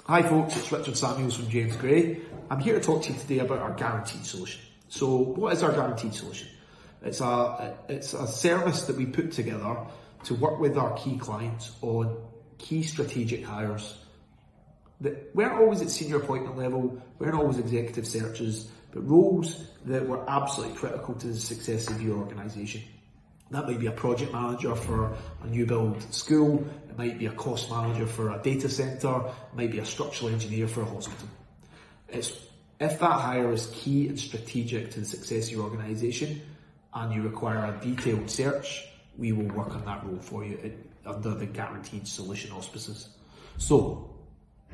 Hi folks, it's Richard Samuels from James Gray. I'm here to talk to you today about our Guarenteed Solution. So what is our Guarenteed Solution? It's a service that we put together to work with our key clients on key strategic hires that weren't always at senior appointment level, weren't always executive searches, but roles that were absolutely critical to the success of your organisation. That might be a project manager for a new build school, it might be a cost manager for a data centre, it might be a structural engineer for a hospital. If that hire is key and strategic to the success of your organisation and you require a detailed search, we will work on that role for you under the Guarenteed Solution auspices. So,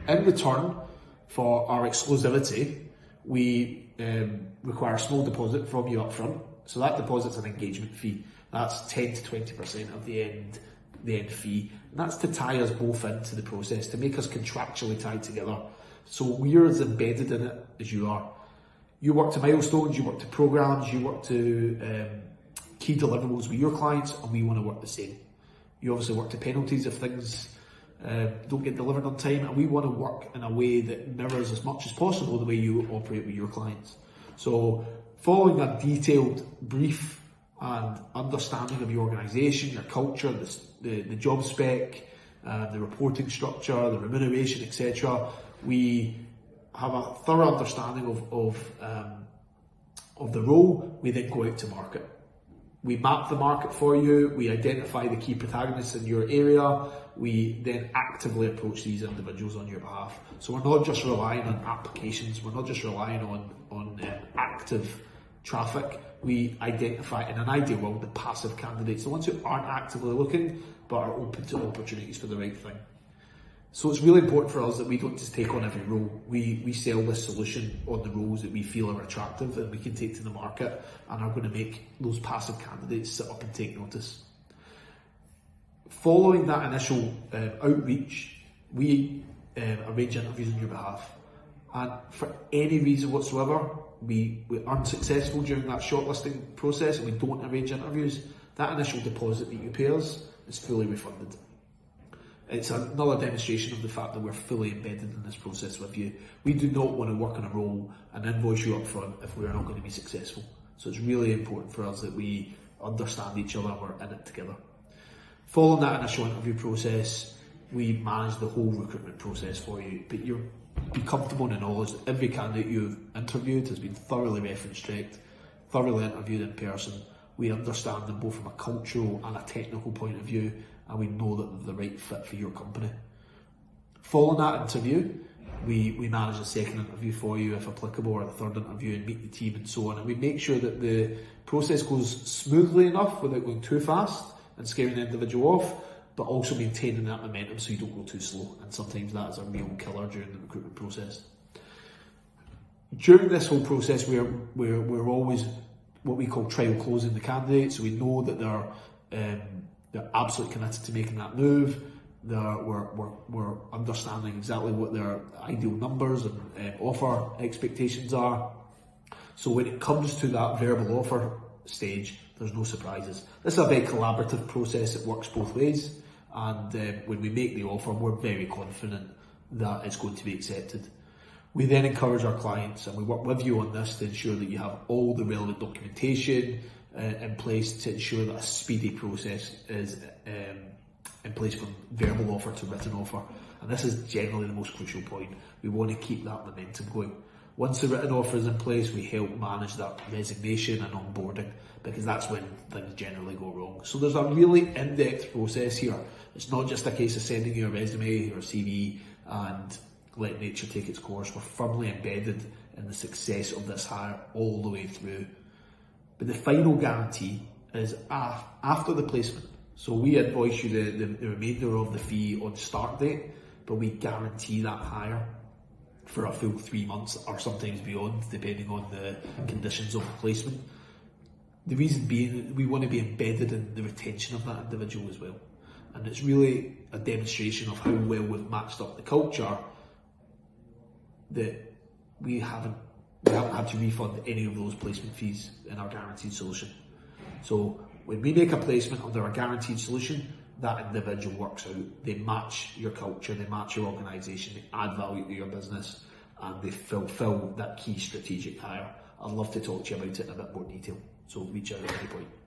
in return for our exclusivity, we require a small deposit from you up front. So that deposit's an engagement fee. That's 10 to 20% of the end fee. And that's to tie us both into the process, to make us contractually tied together. So we're as embedded in it as you are. You work to milestones, you work to programs, you work to key deliverables with your clients, and we want to work the same. You obviously work to penalties if things don't get delivered on time, and we want to work in a way that mirrors as much as possible the way you operate with your clients. So following a detailed brief and understanding of your organisation, your culture, the job spec, the reporting structure, the remuneration, etc. We have a thorough understanding of the role. We then go out to market. We map the market for you, we identify the key protagonists in your area, we then actively approach these individuals on your behalf. So we're not just relying on applications, we're not just relying on active traffic. We identify, in an ideal world, the passive candidates, the ones who aren't actively looking but are open to opportunities for the right thing. So it's really important for us that we don't just take on every role. We sell this solution on the roles that we feel are attractive and we can take to the market and are going to make those passive candidates sit up and take notice. Following that initial outreach, we arrange interviews on your behalf. And for any reason whatsoever, we are unsuccessful during that shortlisting process and we don't arrange interviews, that initial deposit that you pay us is fully refunded. It's another demonstration of the fact that we're fully embedded in this process with you. We do not want to work on a role and invoice you up front if we're not going to be successful. So it's really important for us that we understand each other and we're in it together. Following that initial interview process, we manage the whole recruitment process for you. But you'll be comfortable in the knowledge that every candidate you've interviewed has been thoroughly reference checked, thoroughly interviewed in person. We understand them both from a cultural and a technical point of view, and we know that they're the right fit for your company. Following that interview, we manage a second interview for you if applicable, or the third interview, and meet the team and so on. And we make sure that the process goes smoothly enough without going too fast and scaring the individual off, but also maintaining that momentum so you don't go too slow. And sometimes that is a real killer during the recruitment process. During this whole process, we're always what we call trial closing the candidates. So we know that they're absolutely committed to making that move. We're understanding exactly what their ideal numbers and offer expectations are. So when it comes to that verbal offer stage, there's no surprises. This is a very collaborative process that works both ways, and when we make the offer, we're very confident that it's going to be accepted. We then encourage our clients, and we work with you on this to ensure that you have all the relevant documentation in place to ensure that a speedy process is in place from verbal offer to written offer. And this is generally the most crucial point. We want to keep that momentum going. Once the written offer is in place, we help manage that resignation and onboarding, because that's when things generally go wrong. So there's a really in-depth process here. It's not just a case of sending you a resume or a CV and let nature take its course. We're firmly embedded in the success of this hire all the way through. But the final guarantee is after the placement. So we invoice you the remainder of the fee on start date, but we guarantee that hire for a full 3 months or sometimes beyond, depending on the conditions of the placement. The reason being, we want to be embedded in the retention of that individual as well. And it's really a demonstration of how well we've matched up the culture that we haven't had to refund any of those placement fees in our Guarenteed Solution. So when we make a placement under our Guarenteed Solution, that individual works out, they match your culture, they match your organisation, they add value to your business, and they fulfil that key strategic hire. I'd love to talk to you about it in a bit more detail, so reach out at any point.